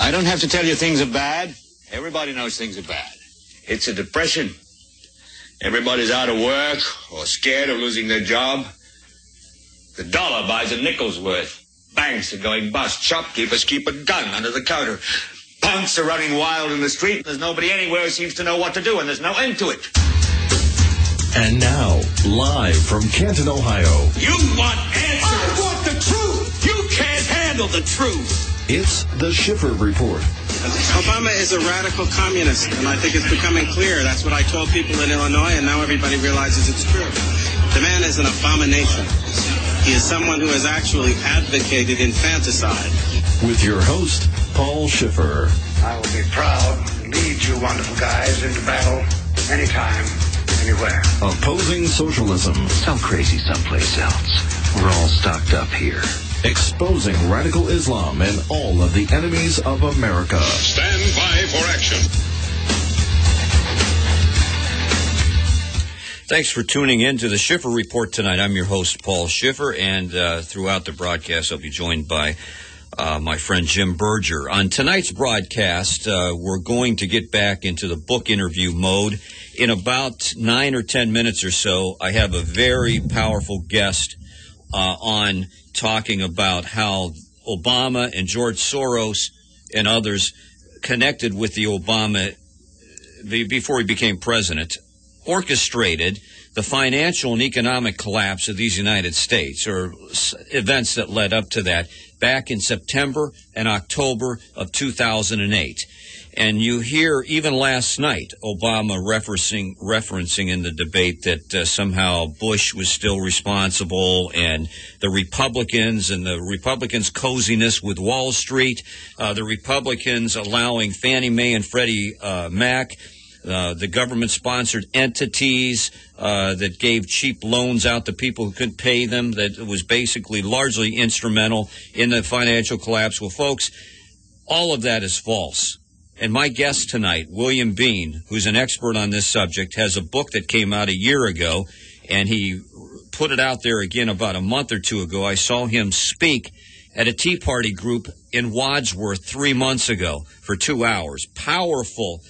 I don't have to tell you things are bad. Everybody knows things are bad. It's a depression. Everybody's out of work or scared of losing their job. The dollar buys a nickel's worth. Banks are going bust. Shopkeepers keep a gun under the counter. Punks are running wild in the street. There's nobody anywhere who seems to know what to do, and there's no end to it. And now, live from Canton, Ohio. You want answers. I want the truth. You can't handle the truth. It's the Schiffer Report. Obama is a radical communist, and I think it's becoming clear. That's what I told people in Illinois, and now everybody realizes it's true. The man is an abomination. He is someone who has actually advocated infanticide. With your host, Paul Schiffer. I will be proud to lead you wonderful guys into battle anytime, anywhere. Opposing socialism. Sound crazy someplace else. We're all stocked up here. Exposing radical Islam and all of the enemies of America. Stand by for action. Thanks for tuning in to the Schiffer Report tonight. I'm your host, Paul Schiffer, and throughout the broadcast, I'll be joined by my friend Jim Berger. On tonight's broadcast, we're going to get back into the book interview mode. In about 9 or 10 minutes or so, I have a very powerful guest on talking about how Obama and George Soros and others connected with the Obama before he became president, orchestrated the financial and economic collapse of these United States, or events that led up to that, back in September and October of 2008. And you hear, even last night, Obama referencing in the debate that somehow Bush was still responsible, and the Republicans' coziness with Wall Street, the Republicans allowing Fannie Mae and Freddie Mac, the government-sponsored entities that gave cheap loans out to people who couldn't pay them, that was basically largely instrumental in the financial collapse. Well, folks, all of that is false. And my guest tonight, William Bean, who's an expert on this subject, has a book that came out a year ago, and he put it out there again about a month or two ago. I saw him speak at a Tea Party group in Wadsworth 3 months ago for 2 hours. Powerful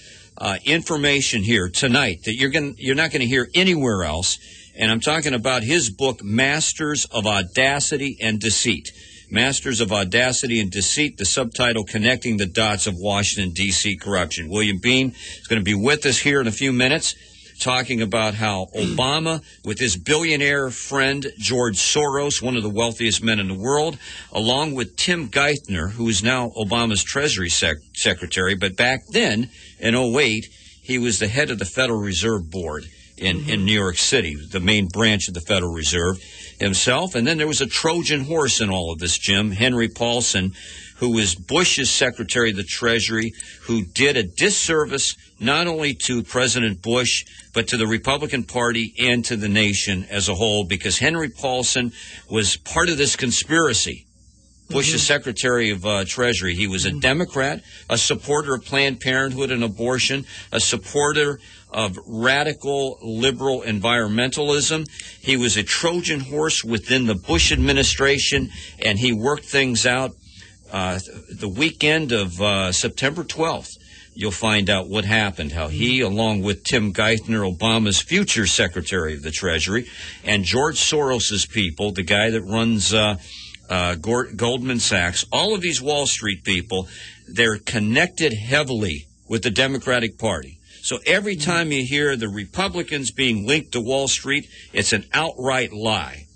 information here tonight that you're not going to hear anywhere else. And I'm talking about his book, Masters of Audacity and Deceit. Masters of Audacity and Deceit, the subtitle, Connecting the Dots of Washington, D.C. Corruption. William Bean is going to be with us here in a few minutes, talking about how Obama, with his billionaire friend George Soros, one of the wealthiest men in the world, along with Tim Geithner, who is now Obama's Treasury Secretary, but back then, in 2008, he was the head of the Federal Reserve Board in New York City, the main branch of the Federal Reserve himself. And then there was a Trojan horse in all of this, Jim, Henry Paulson, who was Bush's Secretary of the Treasury, who did a disservice not only to President Bush, but to the Republican Party and to the nation as a whole, because Henry Paulson was part of this conspiracy. Bush's Secretary of Treasury. He was a Democrat, a supporter of Planned Parenthood and abortion, a supporter of radical liberal environmentalism. He was a Trojan horse within the Bush administration, and he worked things out. The weekend of September 12th, you'll find out what happened, how he, along with Tim Geithner, Obama's future Secretary of the Treasury, and George Soros's people, the guy that runs Goldman Sachs, all of these Wall Street people, they're connected heavily with the Democratic Party. So every time you hear the Republicans being linked to Wall Street, it's an outright lie.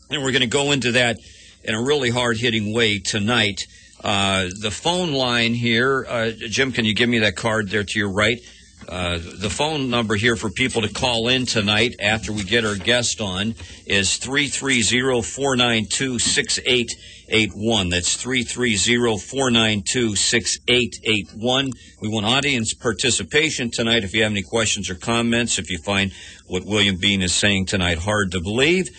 And we're going to go into that in a really hard-hitting way tonight. The phone line here, Jim, can you give me that card there to your right? The phone number here for people to call in tonight after we get our guest on is 330-492-6881. That's 330-492-6881. We want audience participation tonight. If you have any questions or comments, if you find what William Bean is saying tonight hard to believe,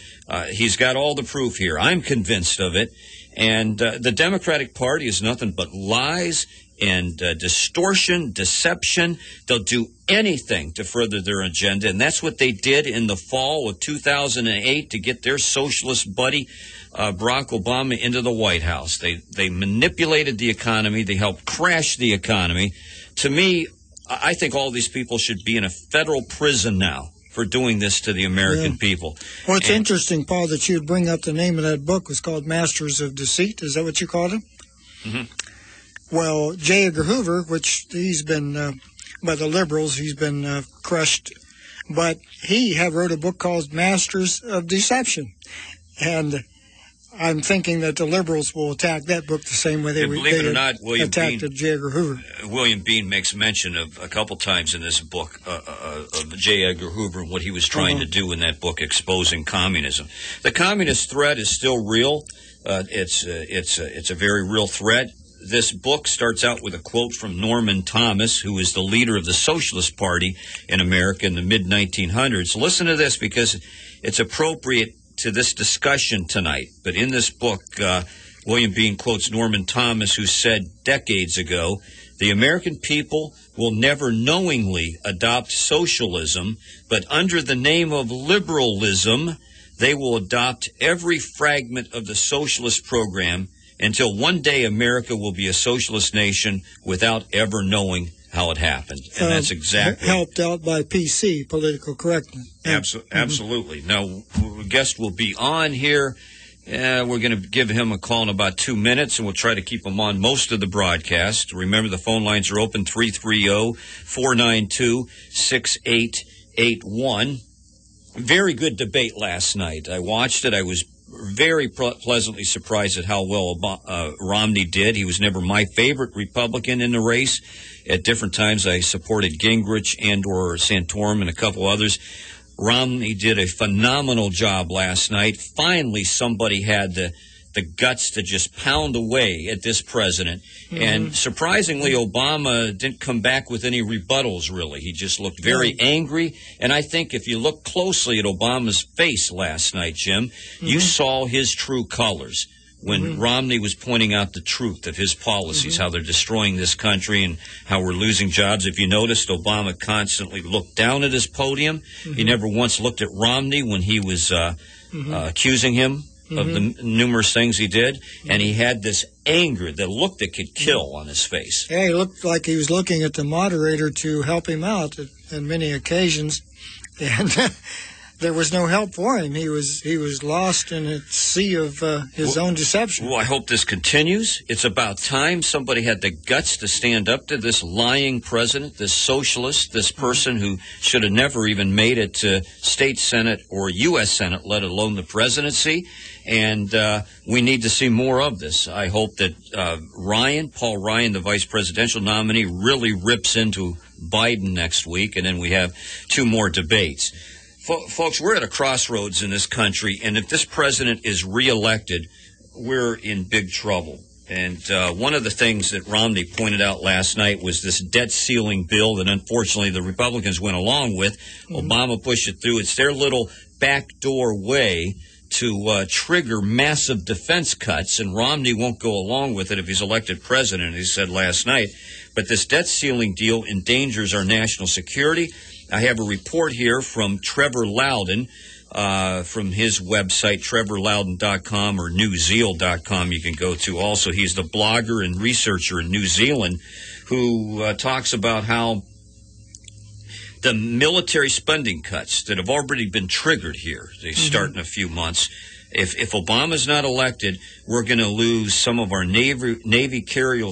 he's got all the proof here. I'm convinced of it. And the Democratic Party is nothing but lies and distortion, deception. They'll do anything to further their agenda, and that's what they did in the fall of 2008 to get their socialist buddy Barack Obama into the White House. They manipulated the economy. They helped crash the economy. To me, I think all these people should be in a federal prison now for doing this to the American people. Well, it's interesting, Paul, that you'd bring up the name of that book. It was called Masters of Deceit. Is that what you called it? Mm-hmm. Well, J. Edgar Hoover, which he's been, by the liberals, he's been crushed, but he wrote a book called Masters of Deception. And I'm thinking that the liberals will attack that book the same way they attacked J. Edgar Hoover. William Bean makes mention of a couple times in this book of J. Edgar Hoover and what he was trying to do in that book, exposing communism. The communist threat is still real. It's a very real threat. This book starts out with a quote from Norman Thomas, who is the leader of the Socialist Party in America in the mid-1900s. Listen to this because it's appropriate to this discussion tonight. But in this book, William Bean quotes Norman Thomas, who said decades ago, "The American people will never knowingly adopt socialism, but under the name of liberalism, they will adopt every fragment of the socialist program until one day America will be a socialist nation without ever knowing how it happened." And that's exactly... Helped out by PC, political correctness. Absolutely. Now, a guest will be on here. We're going to give him a call in about 2 minutes, and we'll try to keep him on most of the broadcast. Remember, the phone lines are open, 330-492-6881. Very good debate last night. I watched it. I was very pleasantly surprised at how well Romney did. He was never my favorite Republican in the race. At different times, I supported Gingrich and or Santorum and a couple others. Romney did a phenomenal job last night. Finally, somebody had the guts to just pound away at this president. Mm-hmm. And surprisingly, Obama didn't come back with any rebuttals, really. He just looked very angry. And I think if you look closely at Obama's face last night, Jim, you saw his true colors when Romney was pointing out the truth of his policies, how they're destroying this country and how we're losing jobs. If you noticed, Obama constantly looked down at his podium. He never once looked at Romney when he was accusing him of the numerous things he did, and he had this anger, the look that could kill on his face. Yeah, he looked like he was looking at the moderator to help him out on many occasions, and there was no help for him. He was lost in a sea of his own deception. Well, I hope this continues. It's about time somebody had the guts to stand up to this lying president, this socialist, this person who should have never even made it to state Senate or U.S. Senate, let alone the presidency. And we need to see more of this. I hope that Paul Ryan, the vice presidential nominee, really rips into Biden next week, and then we have 2 more debates. Folks, we're at a crossroads in this country, and if this president is reelected, we're in big trouble. And one of the things that Romney pointed out last night was this debt ceiling bill that unfortunately the Republicans went along with. Obama pushed it through. It's their little backdoor way to trigger massive defense cuts, and Romney won't go along with it if he's elected president, he said last night. But this debt ceiling deal endangers our national security. I have a report here from Trevor Loudon from his website, trevorloudon.com or newzeal.com you can go to. Also, he's the blogger and researcher in New Zealand who talks about how the military spending cuts that have already been triggered here, they start in a few months. If Obama's not elected, we're going to lose some of our Navy carrier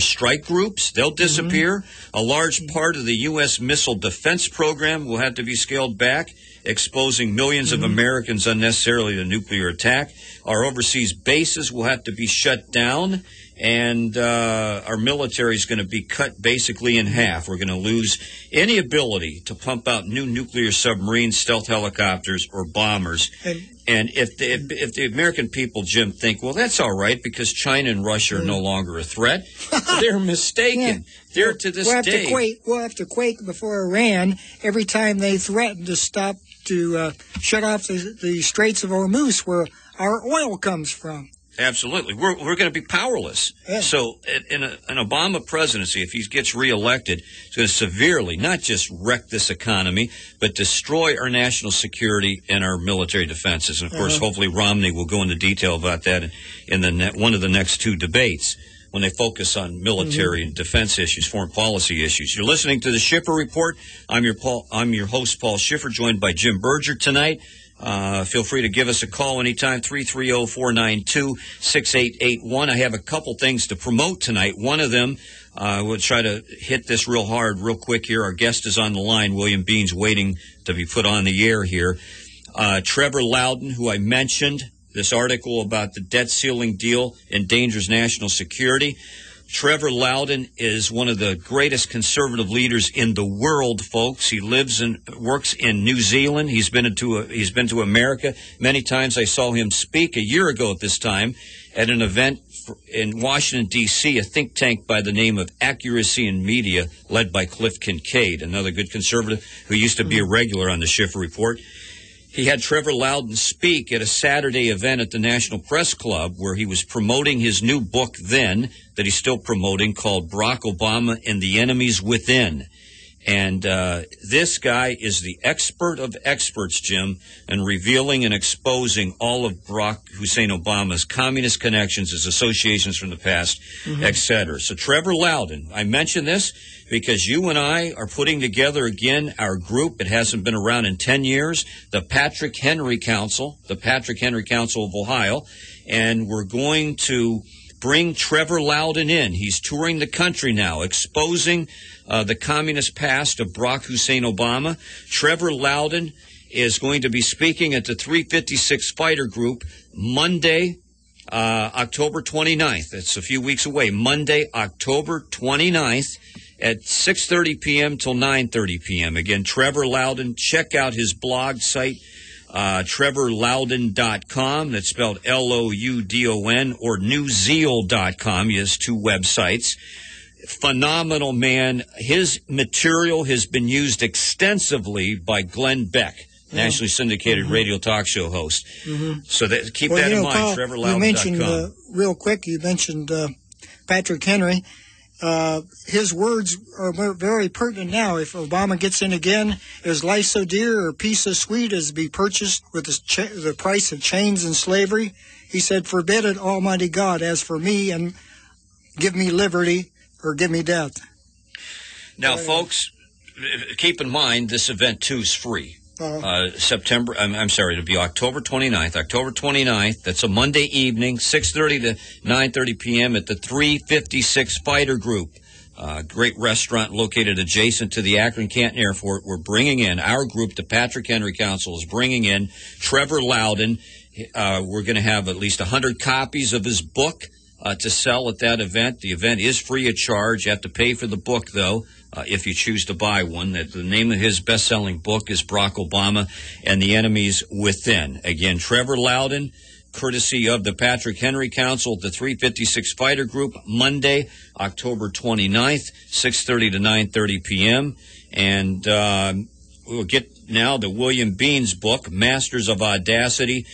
strike groups. They'll disappear. A large part of the U.S. missile defense program will have to be scaled back, exposing millions of Americans unnecessarily to nuclear attack. Our overseas bases will have to be shut down, and our military is going to be cut basically in half. We're going to lose any ability to pump out new nuclear submarines, stealth helicopters, or bombers. And if the American people, Jim, think, well, that's all right because China and Russia are no longer a threat, they're mistaken. They're to this day. We'll have to quake before Iran every time they threaten to shut off the Straits of Hormuz, where our oil comes from. Absolutely. We're going to be powerless. Yeah. So in an Obama presidency, if he gets reelected, it's going to severely not just wreck this economy, but destroy our national security and our military defenses. And, of course, hopefully Romney will go into detail about that in one of the next two debates when they focus on military and defense issues, foreign policy issues. You're listening to the Schiffer Report. I'm your host, Paul Schiffer, joined by Jim Berger tonight. Feel free to give us a call anytime, 330-492-6881. I have a couple things to promote tonight. One of them, we'll try to hit this real hard, real quick here. Our guest is on the line. William Bean's waiting to be put on the air here. Trevor Loudon, who I mentioned, this article about the debt ceiling deal endangers national security. Trevor Loudon is one of the greatest conservative leaders in the world, folks. He lives and works in New Zealand. He's been to America many times. I saw him speak a year ago at this time at an event in Washington, D.C., a think tank by the name of Accuracy in Media, led by Cliff Kincaid, another good conservative who used to be a regular on the Schiffer Report. He had Trevor Loudon speak at a Saturday event at the National Press Club where he was promoting his new book then that he's still promoting called Barack Obama and the Enemies Within. And this guy is the expert of experts, Jim, in revealing and exposing all of Barack Hussein Obama's communist connections, his associations from the past, et cetera. So Trevor Loudon, I mention this because you and I are putting together again our group. It hasn't been around in 10 years, the Patrick Henry Council of Ohio, and we're going to bring Trevor Loudon in. He's touring the country now, exposing the communist past of Barack Hussein Obama. Trevor Loudon is going to be speaking at the 356 Fighter Group Monday, October 29th. It's a few weeks away. Monday, October 29th at 6:30 p.m. till 9:30 p.m. Again, Trevor Loudon. Check out his blog site, trevorloudon.com. That's spelled Loudon, or newzeal.com. He has two websites. Phenomenal man. His material has been used extensively by Glenn Beck, nationally syndicated radio talk show host. So keep that in mind, Paul, trevorloudon.com. You mentioned, real quick, Patrick Henry. His words are very pertinent now. If Obama gets in again, is life so dear or peace so sweet as to be purchased with the price of chains and slavery? He said, forbid it, Almighty God, as for me, and give me liberty or give me death. Now, folks, keep in mind this event, too, is free. It'll be October 29th. October 29th, that's a Monday evening, 6:30 to 9:30 p.m. at the 356 Fighter Group. Great restaurant located adjacent to the Akron-Canton Airport. We're bringing in, our group, the Patrick Henry Council, is bringing in Trevor Loudon. We're going to have at least 100 copies of his book to sell at that event. The event is free of charge. You have to pay for the book, though, if you choose to buy one. The name of his best-selling book is Barack Obama and the Enemies Within. Again, Trevor Loudon, courtesy of the Patrick Henry Council, the 356 Fighter Group, Monday, October 29th, 6:30 to 9:30 p.m. And we'll get now to William Bean's book, Masters of Audacity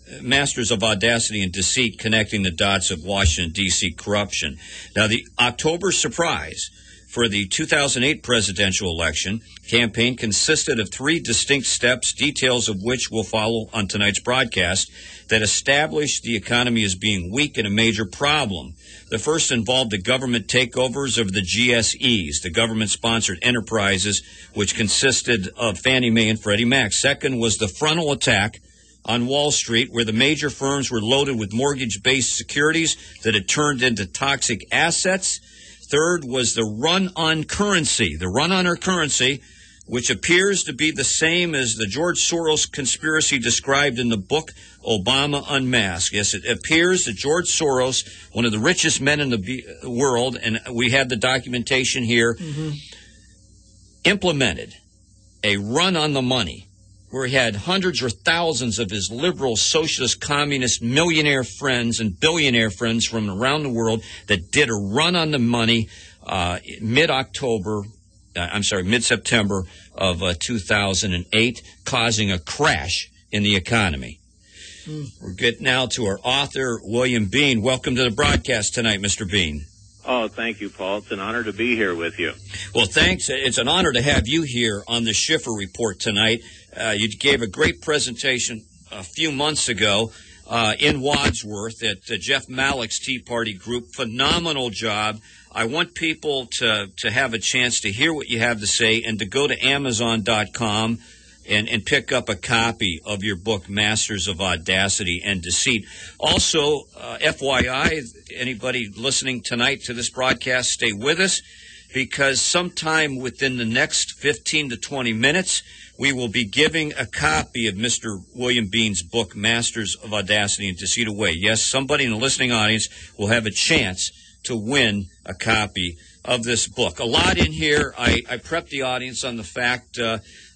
and Deceit, connecting the dots of Washington, D.C. corruption. Now, the October surprise for the 2008 presidential election campaign consisted of three distinct steps, details of which will follow on tonight's broadcast, that established the economy as being weak and a major problem. The first involved the government takeovers of the GSEs, the government-sponsored enterprises, which consisted of Fannie Mae and Freddie Mac. Second was the frontal attack on Wall Street, where the major firms were loaded with mortgage-based securities that had turned into toxic assets. Third was the run on our currency, which appears to be the same as the George Soros conspiracy described in the book Obama Unmasked. Yes, it appears that George Soros, one of the richest men in the world, and we had the documentation here, implemented a run on the money, where he had hundreds or thousands of his liberal, socialist, communist, millionaire friends and billionaire friends from around the world that did a run on the money mid-September of 2008, causing a crash in the economy. We're getting now to our author, William Bean. Welcome to the broadcast tonight, Mr. Bean. Oh, thank you, Paul. It's an honor to be here with you. Well, thanks. It's an honor to have you here on the Schiffer Report tonight. You gave a great presentation a few months ago in Wadsworth at Jeff Malick's Tea Party group. Phenomenal job. I want people to have a chance to hear what you have to say and to go to Amazon.com and pick up a copy of your book, Masters of Audacity and Deceit. Also, FYI, anybody listening tonight to this broadcast, stay with us, because sometime within the next 15 to 20 minutes, we will be giving a copy of Mr. William Bean's book, Masters of Audacity and Deceit, away. Yes, somebody in the listening audience will have a chance to win a copy of this book. A lot in here. I prepped the audience on the fact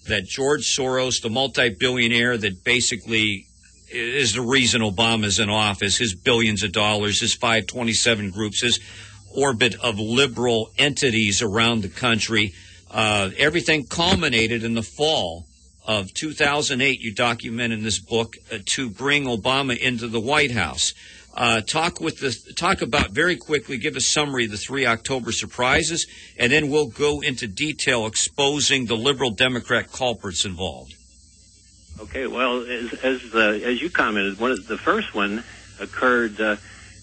that George Soros, the multi-billionaire that basically is the reason Obama's in office, his billions of dollars, his 527 groups, his orbit of liberal entities around the country, everything culminated in the fall of 2008. You document in this book to bring Obama into the White House. Talk about very quickly, give a summary of the 3 October surprises, and then we'll go into detail exposing the liberal Democrat culprits involved. Okay, well, as you commented, the first one occurred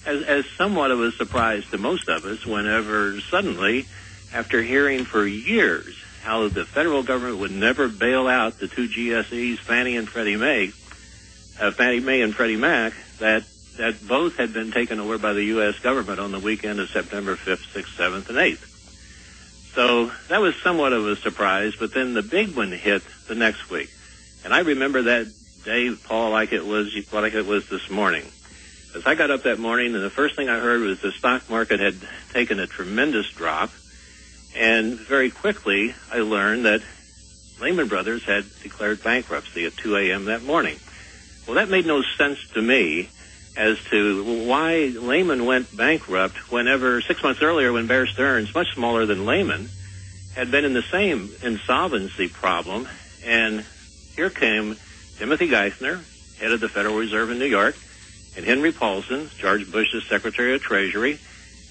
as somewhat of a surprise to most of us whenever suddenly, after hearing for years how the federal government would never bail out the two GSEs, Fannie and Freddie Mae and Freddie Mac, that both had been taken over by the U.S. government on the weekend of September 5th, 6th, 7th, and 8th. So that was somewhat of a surprise, but then the big one hit the next week. And I remember that day, Paul, like it was this morning. As I got up that morning, and the first thing I heard was the stock market had taken a tremendous drop, and very quickly I learned that Lehman Brothers had declared bankruptcy at 2 a.m. that morning. Well, that made no sense to me as to why Lehman went bankrupt whenever 6 months earlier, when Bear Stearns, much smaller than Lehman, had been in the same insolvency problem. And here came Timothy Geithner, head of the Federal Reserve in New York, and Henry Paulson, George Bush's Secretary of Treasury,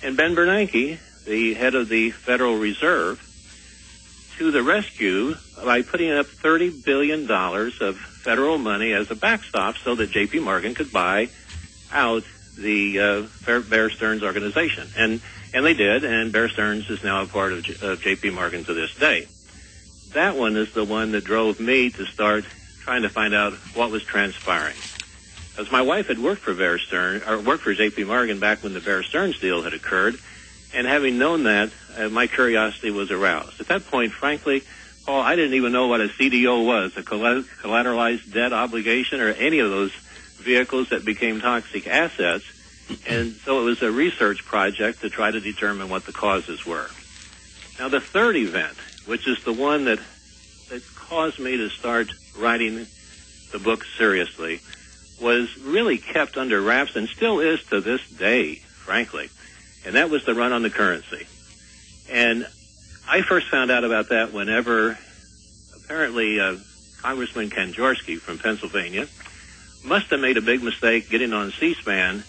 and Ben Bernanke, the head of the Federal Reserve, to the rescue by putting up $30 billion of federal money as a backstop so that J.P. Morgan could buy out the Bear Stearns organization. And they did, and Bear Stearns is now a part of J.P. Morgan to this day. That one is the one that drove me to start trying to find out what was transpiring. As my wife had worked for J.P. Morgan back when the Bear Stearns deal had occurred, and having known that, my curiosity was aroused. At that point, frankly, Paul, I didn't even know what a CDO was, a collateralized debt obligation, or any of those vehicles that became toxic assets. And so it was a research project to try to determine what the causes were. Now, the third event, which is the one that caused me to start writing the book seriously, was really kept under wraps and still is to this day, frankly. And that was the run on the currency. And I first found out about that whenever apparently Congressman Ken Jaworski from Pennsylvania must have made a big mistake getting on C-SPAN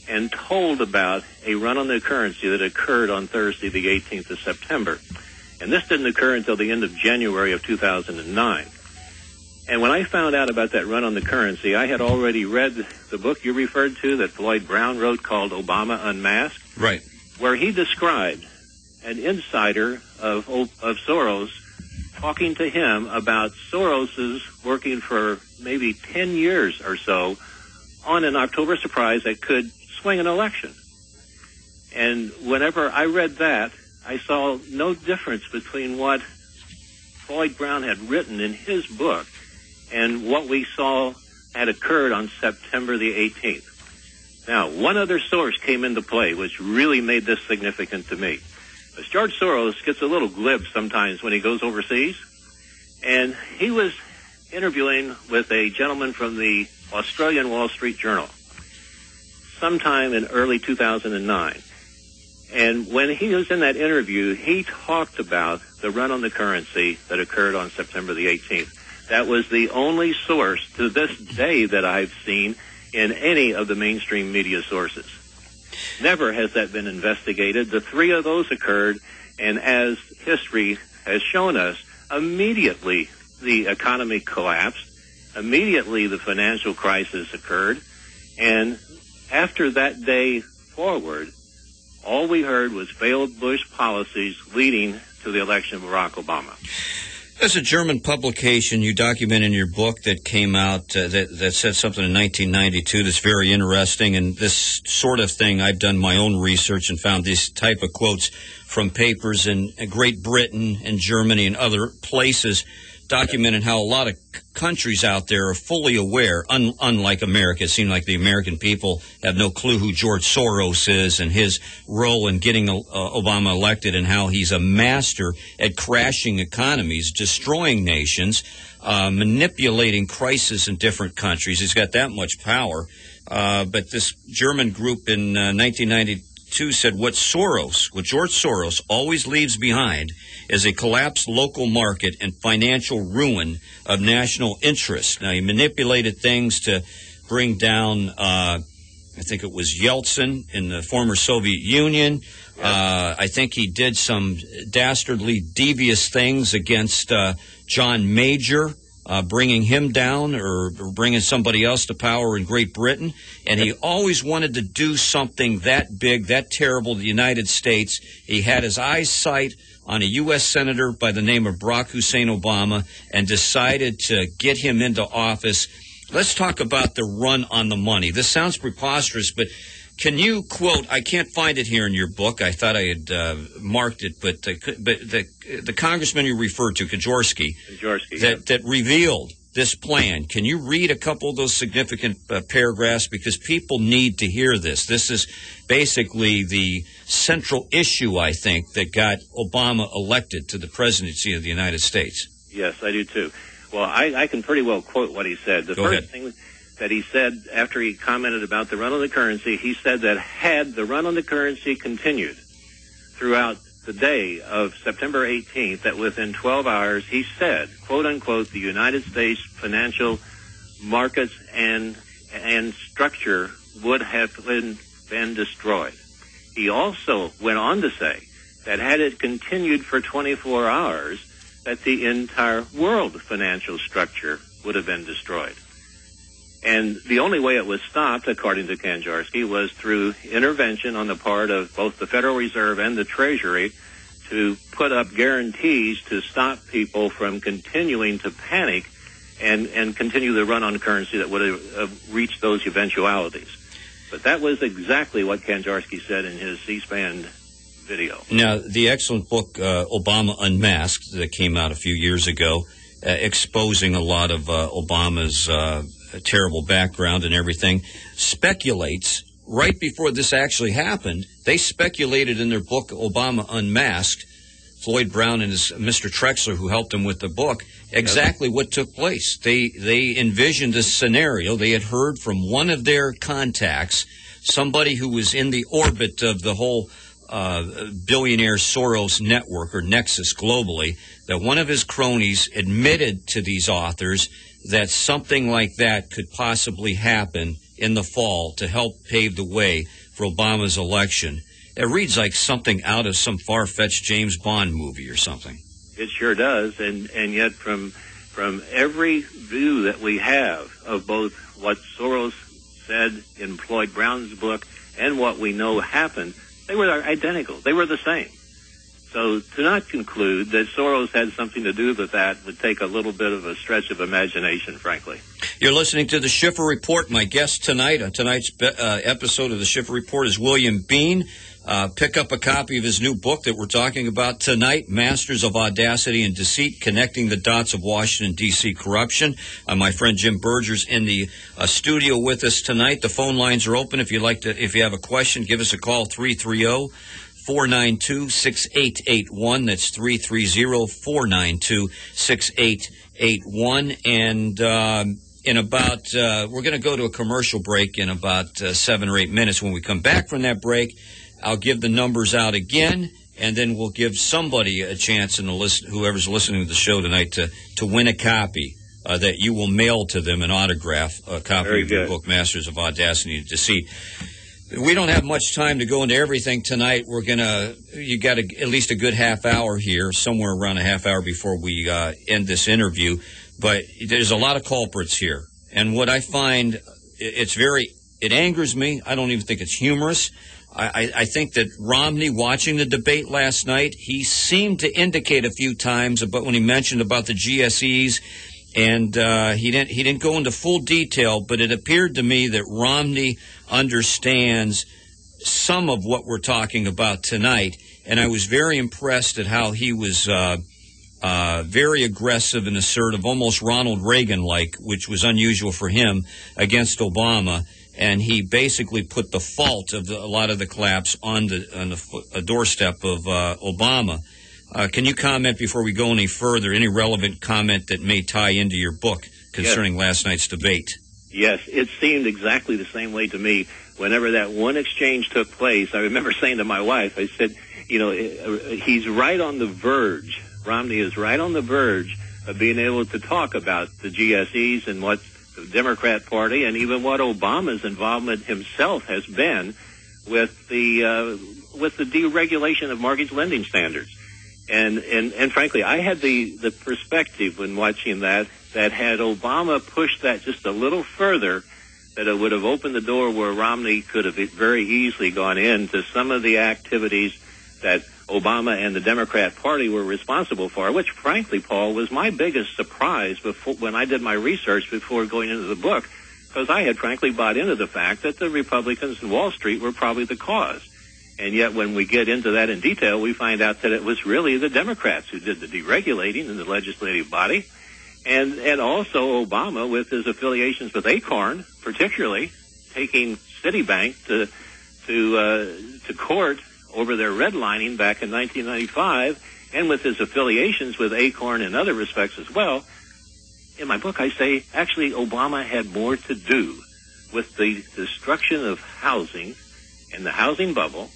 and told about a run on the currency that occurred on Thursday, the 18th of September. And this didn't occur until the end of January of 2009. And when I found out about that run on the currency, I had already read the book you referred to that Floyd Brown wrote called Obama Unmasked. Right. Where he described an insider of Soros talking to him about Soros's working for maybe 10 years or so on an October surprise that could swing an election. And whenever I read that, I saw no difference between what Floyd Brown had written in his book and what we saw had occurred on September the 18th. Now, one other source came into play, which really made this significant to me. As George Soros gets a little glib sometimes when he goes overseas, and he was interviewing with a gentleman from the Australian Wall Street Journal sometime in early 2009. And when he was in that interview, he talked about the run on the currency that occurred on September the 18th. That was the only source to this day that I've seen in any of the mainstream media sources. Never has that been investigated. The three of those occurred, and as history has shown us, immediately the economy collapsed, immediately the financial crisis occurred, and after that day forward, all we heard was failed Bush policies leading to the election of Barack Obama. There's a German publication you document in your book that came out that said something in 1992 that's very interesting, and this sort of thing, I've done my own research and found these type of quotes from papers in Great Britain and Germany and other places documenting how a lot of countries out there are fully aware, unlike America. It seemed like the American people have no clue who George Soros is and his role in getting Obama elected, and how he's a master at crashing economies, destroying nations, manipulating crisis in different countries. He's got that much power. But this German group in 1992 said what George Soros always leaves behind is a collapsed local market and financial ruin of national interests. Now, he manipulated things to bring down, I think it was Yeltsin in the former Soviet Union. I think he did some dastardly, devious things against John Major, bringing him down or bringing somebody else to power in Great Britain. And he always wanted to do something that big, that terrible to the United States. He had his eyes sight on a U.S. Senator by the name of Barack Hussein Obama and decided to get him into office. Let's talk about the run on the money. This sounds preposterous, but can you quote, I can't find it here in your book. I thought I had marked it, but the congressman you referred to, Kaczorski, that revealed this plan. Can you read a couple of those significant paragraphs? Because people need to hear this. This is basically the central issue, I think, that got Obama elected to the presidency of the United States. Yes, I do too. Well, I can pretty well quote what he said. The first thing that he said after he commented about the run on the currency, he said that had the run on the currency continued throughout the day of September 18th, that within 12 hours, he said, quote unquote, the United States financial markets and structure would have been destroyed. He also went on to say that had it continued for 24 hours, that the entire world financial structure would have been destroyed. And the only way it was stopped, according to Kaczorski, was through intervention on the part of both the Federal Reserve and the Treasury to put up guarantees to stop people from continuing to panic and continue the run on currency that would have reached those eventualities. But that was exactly what Kaczorski said in his C-SPAN video. Now, the excellent book, Obama Unmasked, that came out a few years ago, exposing a lot of Obama's terrible background and everything, speculates, right before this actually happened, they speculated in their book, Obama Unmasked, Floyd Brown and his Mr. Trexler, who helped him with the book, exactly what took place. They envisioned a scenario. They had heard from one of their contacts, somebody who was in the orbit of the whole billionaire Soros network or nexus globally, that one of his cronies admitted to these authors that something like that could possibly happen in the fall to help pave the way for Obama's election. It reads like something out of some far-fetched James Bond movie or something. It sure does, and yet from every view that we have of both what Soros said in Floyd Brown's book and what we know happened, they were identical. They were the same. So to not conclude that Soros had something to do with that would take a little bit of a stretch of imagination, frankly. You're listening to the Schiffer Report. My guest tonight on tonight's episode of the Schiffer Report is William Bean. Pick up a copy of his new book that we're talking about tonight, Masters of Audacity and Deceit, Connecting the Dots of Washington, D.C. Corruption. My friend Jim Berger's in the studio with us tonight. The phone lines are open. If you have a question, give us a call, 330-492-6881. That's 330-492-6881. And in about, we're going to go to a commercial break in about 7 or 8 minutes. When we come back from that break, I'll give the numbers out again, and then we'll give somebody a chance, in the list, whoever's listening to the show tonight, to win a copy that you will mail to them an autograph, a copy of your book, Masters of Audacity and Deceit. We don't have much time to go into everything tonight. You got at least a good half hour here, somewhere around a half hour before we end this interview. But there's a lot of culprits here. And what I find, it angers me. I don't even think it's humorous. I think that Romney, watching the debate last night, he seemed to indicate a few times about when he mentioned about the GSEs, and he didn't go into full detail, but it appeared to me that Romney understands some of what we're talking about tonight, and I was very impressed at how he was very aggressive and assertive, almost Ronald Reagan-like, which was unusual for him, against Obama. And he basically put the fault of a lot of the collapse on the doorstep of Obama. Can you comment before we go any further, any relevant comment that may tie into your book concerning last night's debate? Yes, it seemed exactly the same way to me. Whenever that one exchange took place, I remember saying to my wife, I said, he's right on the verge. Romney is right on the verge of being able to talk about the GSEs and what the Democrat Party and even what Obama's involvement himself has been with the deregulation of mortgage lending standards. And frankly, I had the perspective when watching that had Obama pushed that just a little further, that it would have opened the door where Romney could have very easily gone into some of the activities that Obama and the Democrat Party were responsible for, which, frankly, Paul, was my biggest surprise when I did my research before going into the book, because I had, frankly, bought into the fact that the Republicans and Wall Street were probably the cause. And yet when we get into that in detail, we find out that it was really the Democrats who did the deregulating in the legislative body, and also Obama with his affiliations with Acorn, particularly taking Citibank to court over their redlining back in 1995, and with his affiliations with Acorn in other respects as well. In my book, I say, actually, Obama had more to do with the destruction of housing and the housing bubble,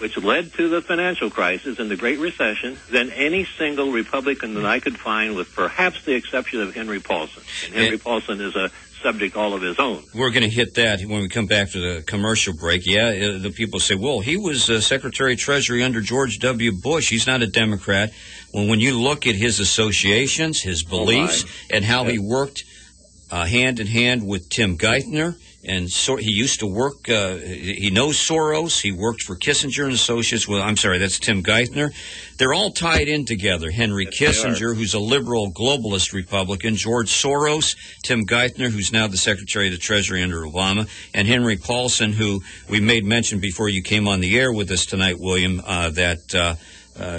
which led to the financial crisis and the Great Recession, than any single Republican that I could find, with perhaps the exception of Henry Paulson. And Henry Paulson is a subject all of his own. We're going to hit that when we come back to the commercial break. The people say, well, he was Secretary of Treasury under George W. Bush. He's not a Democrat. Well, when you look at his associations, his beliefs, and how he worked hand in hand with Tim Geithner, and so he used to work, he knows Soros, he worked for Kissinger and Associates. Well, I'm sorry, that's Tim Geithner. They're all tied in together. Henry Kissinger, who's a liberal globalist Republican, George Soros, Tim Geithner, who's now the Secretary of the Treasury under Obama, and Henry Paulson, who we made mention before you came on the air with us tonight, William, that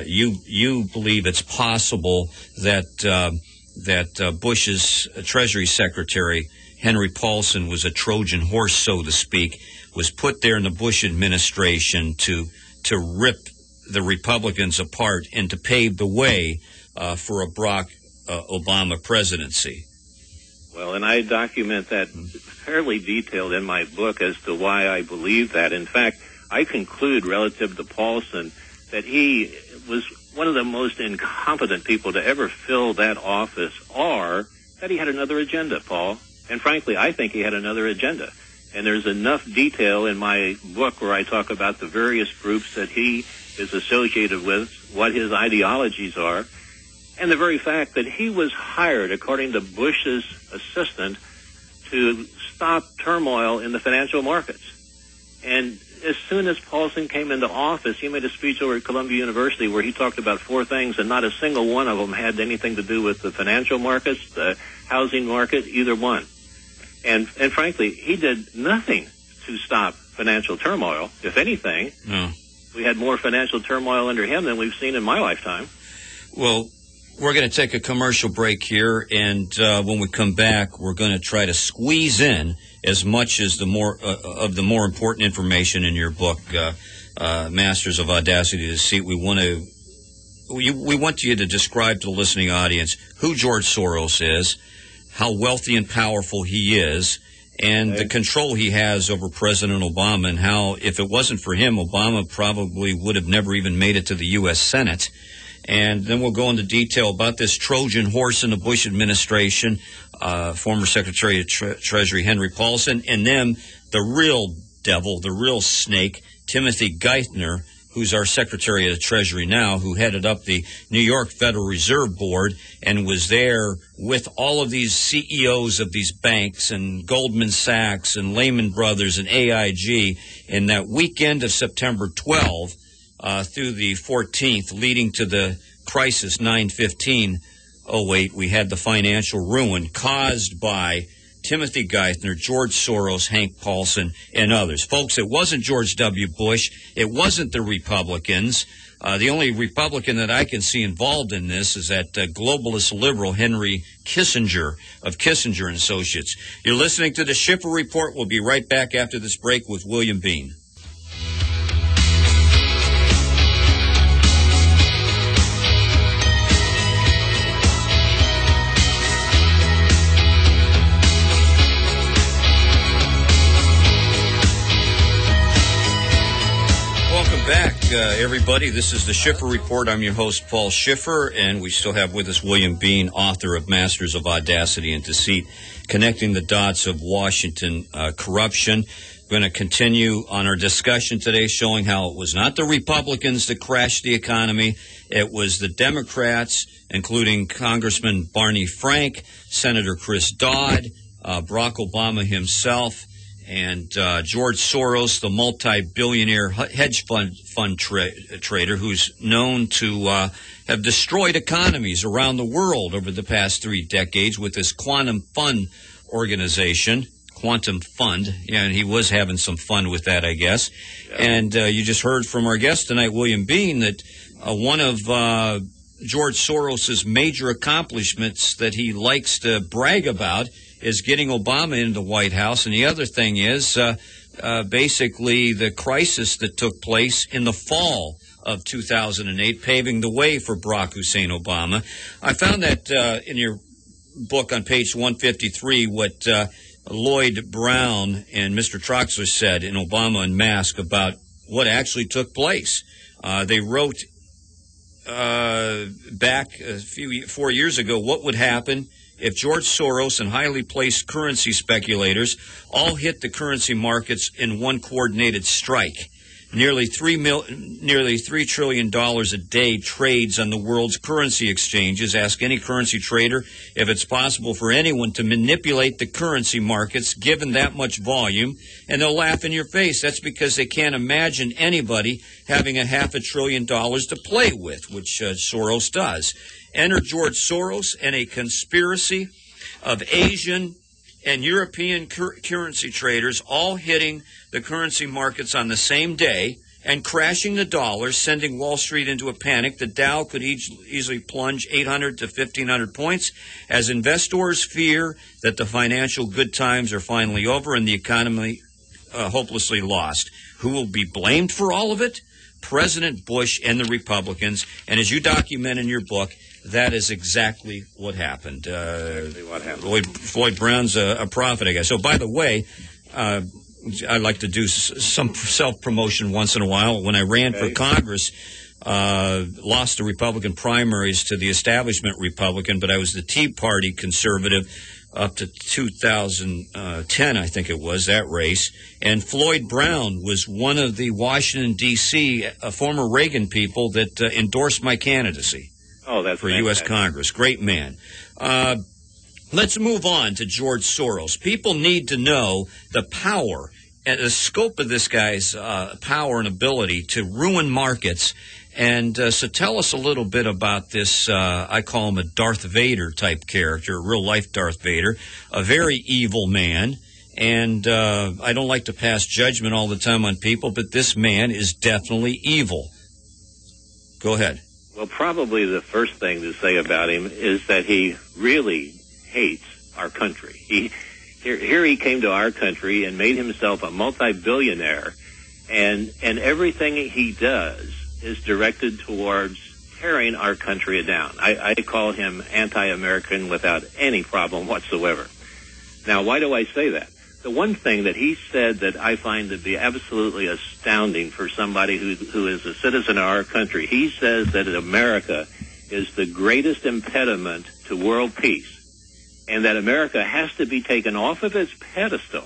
you believe it's possible that Bush's Treasury Secretary, Henry Paulson, was a Trojan horse, so to speak, was put there in the Bush administration to rip the Republicans apart and to pave the way for a Barack Obama presidency. Well, and I document that fairly detailed in my book as to why I believe that. In fact, I conclude relative to Paulson that he was one of the most incompetent people to ever fill that office, or that he had another agenda, Paul. And frankly, I think he had another agenda. And there's enough detail in my book where I talk about the various groups that he is associated with, what his ideologies are, and the very fact that he was hired, according to Bush's assistant, to stop turmoil in the financial markets. And as soon as Paulson came into office, he made a speech over at Columbia University where he talked about four things, and not a single one of them had anything to do with the financial markets, the housing market, either one. And frankly, he did nothing to stop financial turmoil. If anything, we had more financial turmoil under him than we've seen in my lifetime. Well, we're going to take a commercial break here, and when we come back, we're going to try to squeeze in as much as the more important information in your book, Masters of Audacity and Deceit. We want you to describe to the listening audience who George Soros is, how wealthy and powerful he is, and the control he has over President Obama, and how, if it wasn't for him, Obama probably would have never even made it to the U.S. Senate. And then we'll go into detail about this Trojan horse in the Bush administration, former Secretary of Treasury Henry Paulson, and then the real devil, the real snake, Timothy Geithner, who's our Secretary of the Treasury now, who headed up the New York Federal Reserve Board and was there with all of these CEOs of these banks and Goldman Sachs and Lehman Brothers and AIG in that weekend of September 12 through the 14th, leading to the crisis 9/15/08. We had the financial ruin caused by Timothy Geithner, George Soros, Hank Paulson, and others. Folks, it wasn't George W. Bush. It wasn't the Republicans. The only Republican that I can see involved in this is that globalist liberal Henry Kissinger of Kissinger and Associates. You're listening to the Schiffer Report. We'll be right back after this break with William Bean. Back, everybody. This is the Schiffer Report. I'm your host, Paul Schiffer, and we still have with us William Bean, author of Masters of Audacity and Deceit, connecting the dots of Washington corruption. We're going to continue on our discussion today, showing how it was not the Republicans that crashed the economy. It was the Democrats, including Congressman Barney Frank, Senator Chris Dodd, Barack Obama himself, and George Soros, the multi-billionaire hedge fund trader who's known to have destroyed economies around the world over the past 3 decades with this Quantum Fund organization. Quantum Fund. Yeah, and he was having some fun with that, I guess. Yeah. And you just heard from our guest tonight, William Bean, that one of George Soros's major accomplishments that he likes to brag about is getting Obama into the White House. And the other thing is basically the crisis that took place in the fall of 2008, paving the way for Barack Hussein Obama. I found that in your book on page 153, what Lloyd Brown and Mr. Troxler said in Obama Unmasked about what actually took place. They wrote back 4 years ago what would happen if George Soros and highly placed currency speculators all hit the currency markets in one coordinated strike. Nearly $3 trillion a day trades on the world's currency exchanges. Ask any currency trader if it's possible for anyone to manipulate the currency markets given that much volume, and they'll laugh in your face. That's because they can't imagine anybody having $500 billion to play with, which Soros does. Enter George Soros and a conspiracy of Asian and European currency traders all hitting the currency markets on the same day and crashing the dollar, sending Wall Street into a panic. The Dow could easily plunge 800 to 1,500 points as investors fear that the financial good times are finally over and the economy hopelessly lost. Who will be blamed for all of it? President Bush and the Republicans. And as you document in your book, that is exactly what happened. Floyd Brown's a prophet, I guess. So, by the way, I like to do some self-promotion once in a while. When I ran for Congress, lost the Republican primaries to the establishment Republican, but I was the Tea Party conservative up to 2010, I think it was, that race. And Floyd Brown was one of the Washington, D.C., former Reagan people that endorsed my candidacy. Oh, that's for U.S. Congress. Great man. Let's move on to George Soros. People need to know the power and the scope of this guy's power and ability to ruin markets. And so tell us a little bit about this, I call him a Darth Vader type character, a real-life Darth Vader, a very evil man. And I don't like to pass judgment all the time on people, but this man is definitely evil. Go ahead. Well, probably the first thing to say about him is that he really hates our country. Here he came to our country and made himself a multi-billionaire, and everything he does is directed towards tearing our country down. I call him anti-American without any problem whatsoever. Now, why do I say that? The one thing that he said that I find to be absolutely astounding for somebody who is a citizen of our country, he says that America is the greatest impediment to world peace, and that America has to be taken off of its pedestal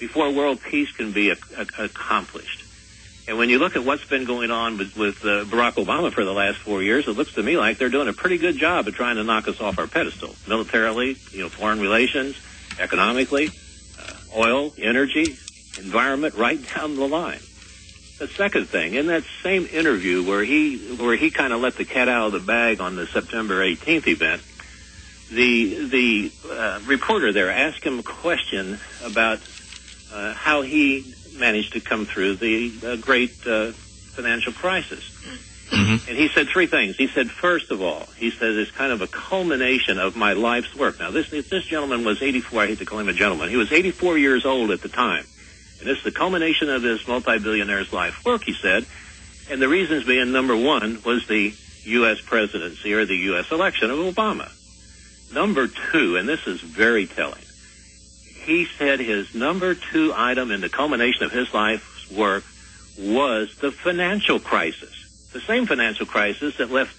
before world peace can be accomplished. And when you look at what's been going on with Barack Obama for the last 4 years, it looks to me like they're doing a pretty good job of trying to knock us off our pedestal, militarily, foreign relations, economically, oil, energy, environment, right down the line. The second thing, in that same interview where he kind of let the cat out of the bag on the September 18th event, the reporter there asked him a question about how he managed to come through the great financial crisis. Mm-hmm. And he said three things. He said, first of all, he said, it's kind of a culmination of my life's work. Now, this gentleman was 84. I hate to call him a gentleman. He was 84 years old at the time. And this is the culmination of this multi-billionaire's life work, he said. And the reasons being, number one, was the U.S. presidency or the U.S. election of Obama. Number two, and this is very telling, he said his number two item in the culmination of his life's work was the financial crisis. The same financial crisis that left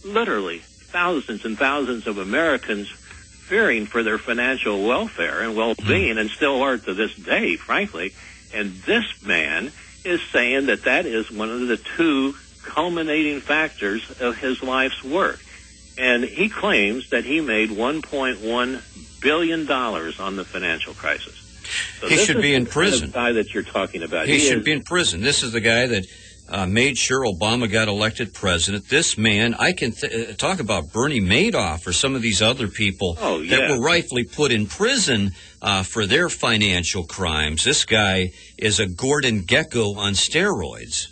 literally thousands and thousands of Americans fearing for their financial welfare and well-being, and still are to this day, frankly. And this man is saying that that is one of the two culminating factors of his life's work. And he claims that he made $1.1 billion on the financial crisis. So he should be in prison. The guy that you're talking about. He should be in prison. This is the guy that made sure Obama got elected president. This man, I can talk about Bernie Madoff or some of these other people that were rightfully put in prison for their financial crimes. This guy is a Gordon Gekko on steroids.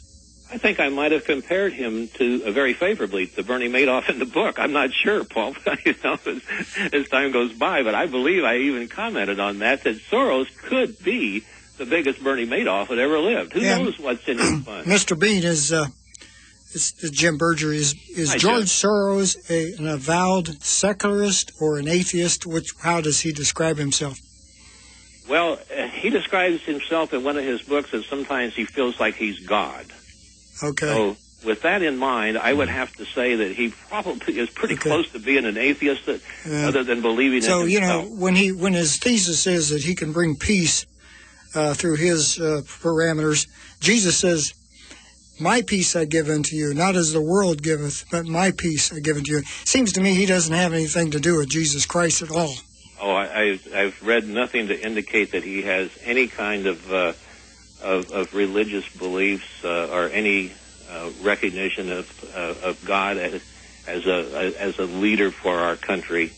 I think I might have compared him to very favorably to Bernie Madoff in the book. I'm not sure, Paul, as time goes by, but I believe I even commented on that Soros could be the biggest Bernie Madoff that ever lived. Who knows what's in his fund? Mr. Bean is Jim Berger. Is George Soros an avowed secularist or an atheist? How does he describe himself? Well, he describes himself in one of his books as sometimes he feels like he's God. Okay. So with that in mind, I would have to say that he probably is pretty close to being an atheist, other than believing in himself. So, when his thesis is that he can bring peace through his parameters, Jesus says, my peace I give unto you, not as the world giveth, but my peace I give unto you. Seems to me he doesn't have anything to do with Jesus Christ at all. Oh, I've read nothing to indicate that he has any kind of religious beliefs or any recognition of God as a leader for our country.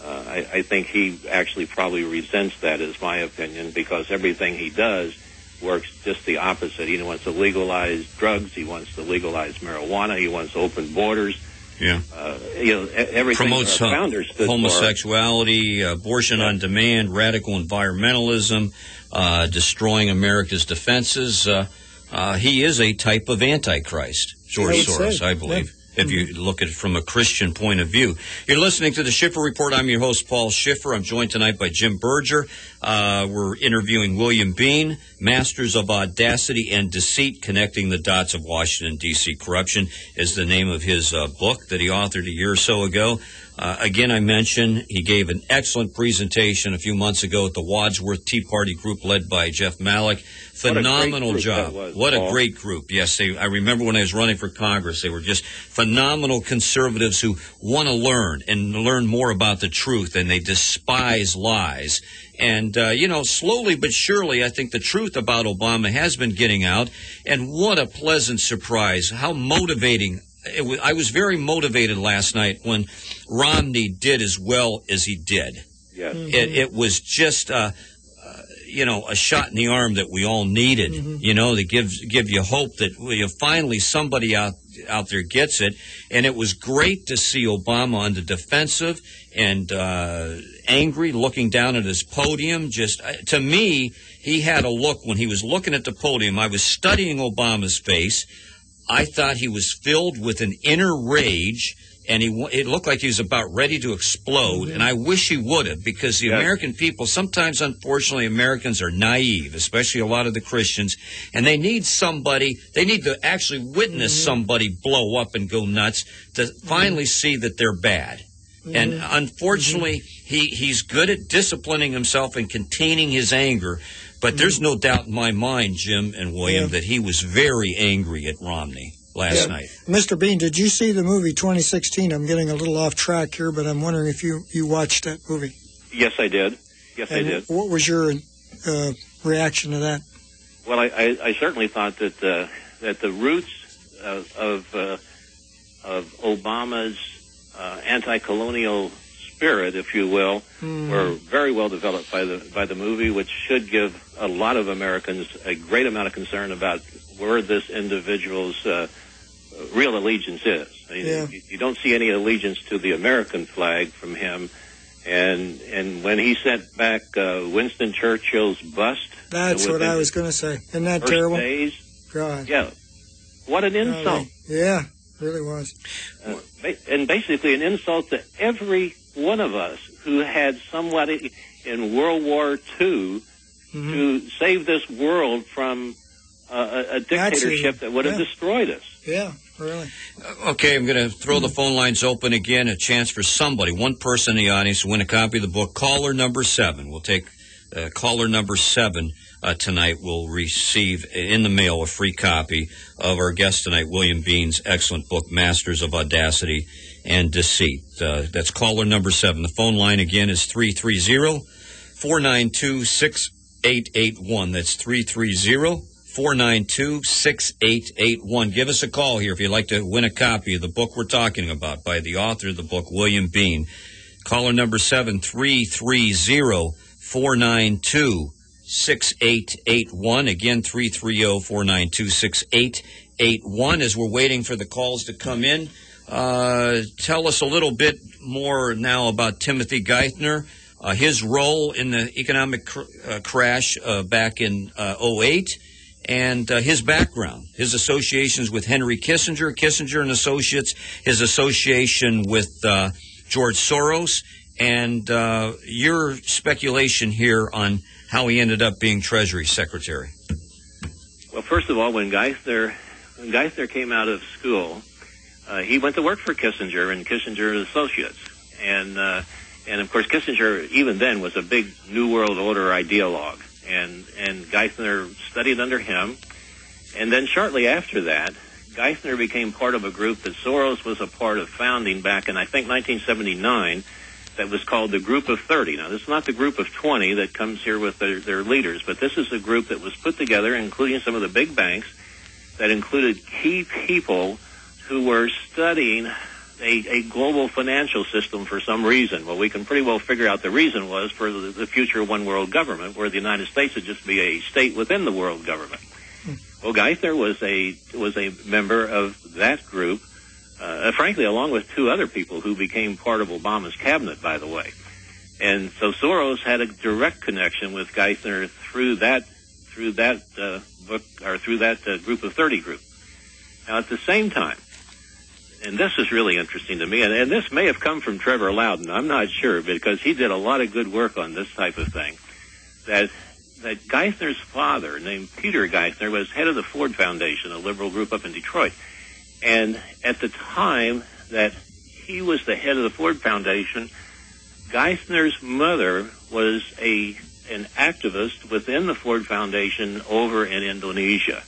I think he actually probably resents that, is my opinion, because everything he does works just the opposite. He wants to legalize drugs. He wants to legalize marijuana. He wants open borders. Yeah. Everything promotes our founders stood homosexuality, abortion on demand, radical environmentalism, destroying America's defenses. He is a type of Antichrist, George Soros, I believe, if you look at it from a Christian point of view. You're listening to the Schiffer Report. I'm your host, Paul Schiffer. I'm joined tonight by Jim Berger. We're interviewing William Bean, Masters of Audacity and Deceit, Connecting the Dots of Washington, D.C. Corruption is the name of his book that he authored a year or so ago. Again, I mentioned he gave an excellent presentation a few months ago at the Wadsworth Tea Party group led by Jeff Malik. Phenomenal job. What a great group. Yes, I remember when I was running for Congress, they were just phenomenal conservatives who want to learn and learn more about the truth, and they despise lies. And, slowly but surely, I think the truth about Obama has been getting out. And what a pleasant surprise. How motivating. I was very motivated last night when Romney did as well as he did. Yes. It was just, a shot in the arm that we all needed, to give you hope that finally somebody out there gets it. And it was great to see Obama on the defensive and angry, looking down at his podium. Just to me, he had a look when he was looking at the podium. I was studying Obama's face. I thought he was filled with an inner rage and it looked like he was about ready to explode, and I wish he would have, because the American people, sometimes, unfortunately, Americans are naive, especially a lot of the Christians, and they need to actually witness somebody blow up and go nuts to finally see that they're bad. And unfortunately, he's good at disciplining himself and containing his anger, but there's no doubt in my mind, Jim and William, that he was very angry at Romney last night. Mr. Bean, did you see the movie 2016? I'm getting a little off track here, but I'm wondering if you watched that movie. Yes, I did. I did. What was your reaction to that? Well, I certainly thought that the roots of Obama's anti-colonial spirit, if you will, were very well developed by the movie, which should give a lot of Americans a great amount of concern about where this individual's real allegiance is. I mean, you don't see any allegiance to the American flag from him, and when he sent back Winston Churchill's bust, that's what I was going to say. Isn't that terrible? Days, God, what an insult! Really was. And basically an insult to every one of us who had somebody in World War II to save this world from a dictatorship that would have destroyed us. Yeah, really. Okay, I'm going to throw the phone lines open again, a chance for somebody, one person in the audience, to win a copy of the book. Caller number 7. We'll take caller number 7 tonight will receive in the mail a free copy of our guest tonight, William Bean's excellent book, Masters of Audacity and Deceit. That's caller number 7. The phone line again is 330-492-6881. That's 330-492-6881. Give us a call here if you'd like to win a copy of the book we're talking about by the author of the book, William Bean. Caller number 7, 330-492-6881. Again, 330-492-6881. As we're waiting for the calls to come in, tell us a little bit more now about Timothy Geithner, his role in the economic crash back in 2008, and his background, his associations with Henry Kissinger, Kissinger and Associates, his association with George Soros, and your speculation here on how he ended up being Treasury Secretary. Well, first of all, when Geithner came out of school, he went to work for Kissinger and Kissinger and Associates, and of course Kissinger even then was a big New World Order ideologue, and Geithner studied under him, and then shortly after that, Geithner became part of a group that Soros was a part of founding back in, I think, 1979, that was called the Group of 30. Now, this is not the Group of 20 that comes here with their leaders, but this is a group that was put together, including some of the big banks, that included key people who were studying a global financial system for some reason. Well, we can pretty well figure out the reason was for the future one world government, where the United States would just be a state within the world government. Well, Geithner was a member of that group, frankly, along with two other people who became part of Obama's cabinet, by the way. And so Soros had a direct connection with Geithner through that book, or through that Group of 30 group. Now, at the same time, and this is really interesting to me, and this may have come from Trevor Loudon, I'm not sure, because he did a lot of good work on this type of thing, that Geithner's father, named Peter Geithner, was head of the Ford Foundation, a liberal group up in Detroit. And at the time that he was the head of the Ford Foundation, Geithner's mother was an activist within the Ford Foundation over in Indonesia.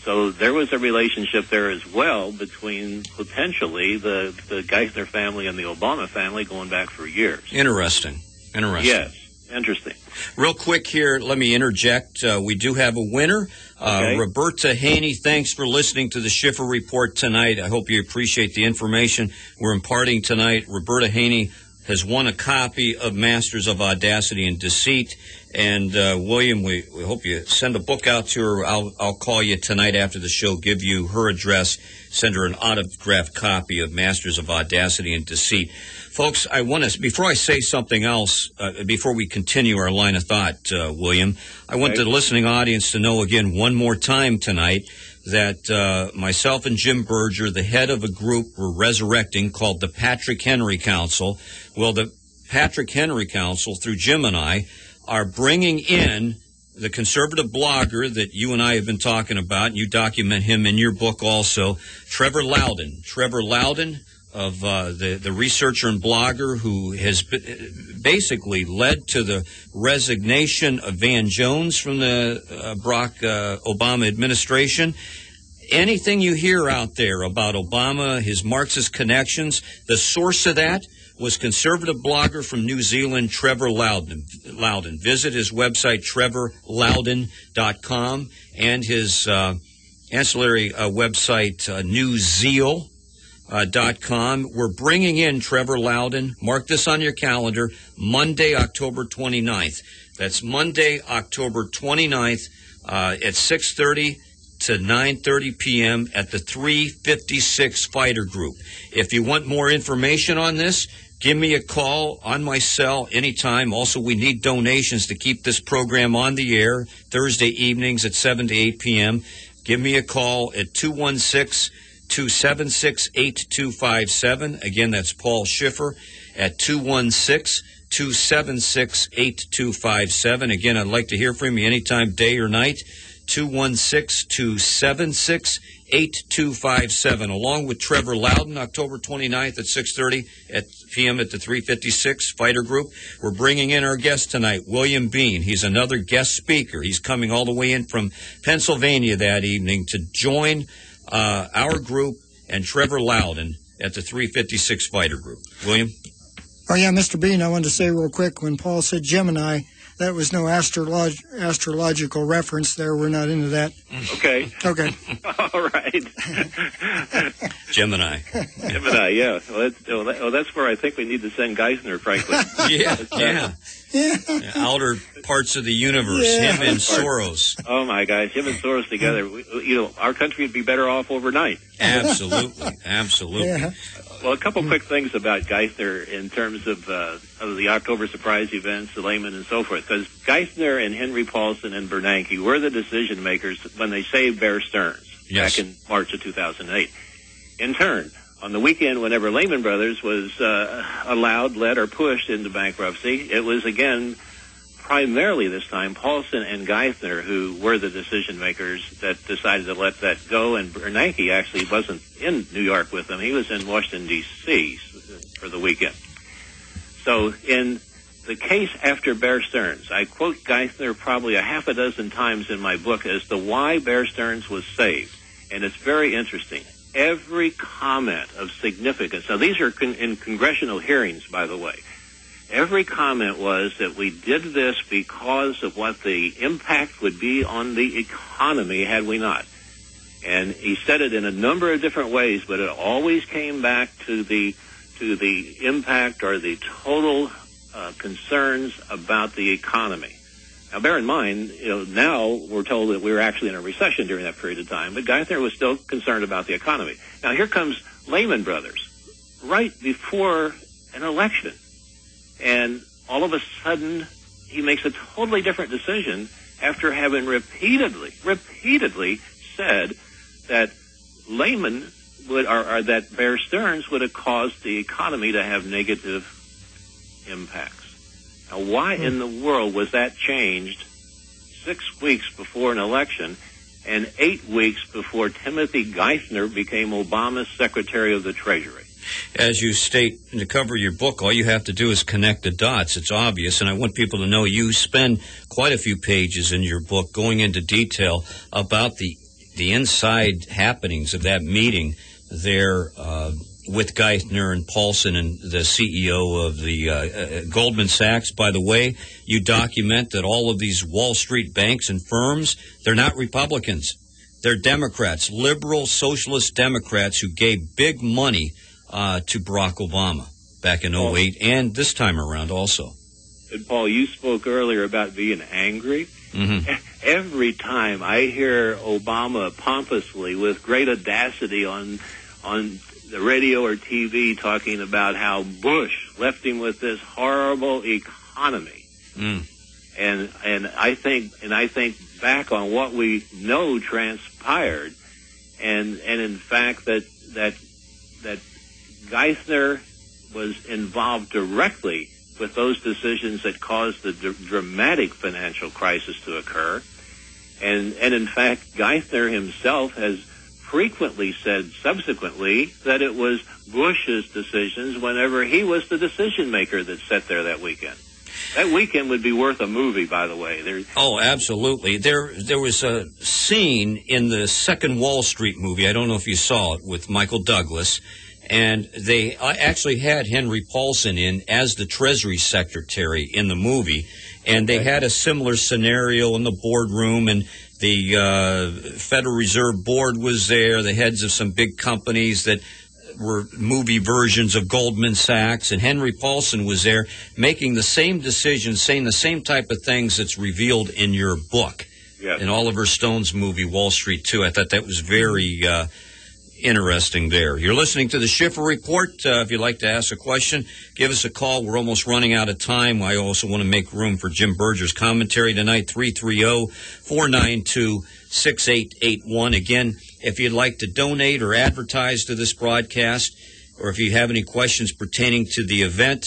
So there was a relationship there as well between potentially the Geithner family and the Obama family going back for years. Interesting. Yes, interesting. Real quick here, let me interject. We do have a winner. Okay. Roberta Haney, thanks for listening to the Schiffer Report tonight. I hope you appreciate the information we're imparting tonight. Roberta Haney has won a copy of Masters of Audacity and Deceit. And, William, we hope you send a book out to her. I'll call you tonight after the show, give you her address, send her an autographed copy of Masters of Audacity and Deceit. Folks, I want to, before I say something else, before we continue our line of thought, William, I want the listening audience to know again one more time tonight that myself and Jim Berger, the head of a group we're resurrecting called the Patrick Henry Council. Well, the Patrick Henry Council, through Jim and I, are bringing in the conservative blogger that you and I have been talking about, and you document him in your book also, Trevor Loudon. Trevor Loudon, of the researcher and blogger who has basically led to the resignation of Van Jones from the Barack Obama administration. Anything you hear out there about Obama, his Marxist connections, the source of that was conservative blogger from New Zealand, Trevor Loudon. Visit his website, trevorloudon.com, and his ancillary website, newzeal.com. We're bringing in Trevor Loudon. Mark this on your calendar, Monday, October 29th. That's Monday, October 29th at 6:30 to 9:30 p.m. at the 356 Fighter Group. If you want more information on this, give me a call on my cell anytime. Also, we need donations to keep this program on the air Thursday evenings at 7 to 8 p.m. Give me a call at 216-276-8257. Again, that's Paul Schiffer at 216-276-8257. Again, I'd like to hear from you anytime, day or night. 216-276-8257, along with Trevor Loudon, October 29th at 6:30 p.m. at the 356 Fighter Group. We're bringing in our guest tonight, William Bean. He's another guest speaker. He's coming all the way in from Pennsylvania that evening to join our group and Trevor Loudon at the 356 Fighter Group. William? Oh, yeah, Mr. Bean, I wanted to say real quick, when Paul said Gemini, that was no astrological reference there. We're not into that. Okay. Okay. All right. Gemini, yeah. Well, that's where I think we need to send Geithner, frankly. Yeah. Outer parts of the universe, him and Soros. Oh, my gosh, him and Soros together. Our country would be better off overnight. Absolutely. Yeah. Well, a couple quick things about Geithner in terms of the October surprise events, the Lehman, and so forth. Because Geithner and Henry Paulson and Bernanke were the decision makers when they saved Bear Stearns back in March of 2008. In turn, on the weekend, whenever Lehman Brothers was allowed, led, or pushed into bankruptcy, it was again primarily this time Paulson and Geithner who were the decision makers that decided to let that go, and Bernanke actually wasn't in New York with them. He was in Washington, D.C. for the weekend. So in the case after Bear Stearns, I quote Geithner probably a half a dozen times in my book as to why Bear Stearns was saved, and it's very interesting. Every comment of significance, now these are in congressional hearings, by the way, every comment was that we did this because of what the impact would be on the economy had we not. And he said it in a number of different ways, but it always came back to the impact or the total concerns about the economy. Now, bear in mind, now we're told that we were actually in a recession during that period of time, but Geithner was still concerned about the economy. Now, here comes Lehman Brothers right before an election. And all of a sudden, he makes a totally different decision after having repeatedly said that Lehman would, or that Bear Stearns would have caused the economy to have negative impacts. Now, why in the world was that changed 6 weeks before an election and 8 weeks before Timothy Geithner became Obama's Secretary of the Treasury? As you state in the cover of your book, all you have to do is connect the dots. It's obvious, and I want people to know you spend quite a few pages in your book going into detail about the inside happenings of that meeting there with Geithner and Paulson and the CEO of the Goldman Sachs. By the way, you document that all of these Wall Street banks and firms, they're not Republicans. They're Democrats, liberal socialist Democrats who gave big money to Barack Obama back in 2008 and this time around also. And Paul, you spoke earlier about being angry. Mm-hmm. Every time I hear Obama pompously, with great audacity on the radio or TV, talking about how Bush left him with this horrible economy, and I think back on what we know transpired, and in fact that Geithner was involved directly with those decisions that caused the dramatic financial crisis to occur. And in fact, Geithner himself has frequently said subsequently that it was Bush's decisions whenever he was the decision maker that sat there that weekend. That weekend would be worth a movie, by the way. Oh, absolutely. There was a scene in the second Wall Street movie, I don't know if you saw it, with Michael Douglas, and they actually had Henry Paulson in as the Treasury Secretary in the movie, and they had a similar scenario in the boardroom, and the Federal Reserve Board was there, the heads of some big companies that were movie versions of Goldman Sachs, and Henry Paulson was there making the same decisions, saying the same type of things that's revealed in your book. Yes. In Oliver Stone's movie, Wall Street 2. I thought that was very interesting there. You're listening to the Schiffer Report. If you'd like to ask a question, give us a call. We're almost running out of time. I also want to make room for Jim Berger's commentary tonight, 330-492-6881. Again, if you'd like to donate or advertise to this broadcast, or if you have any questions pertaining to the event,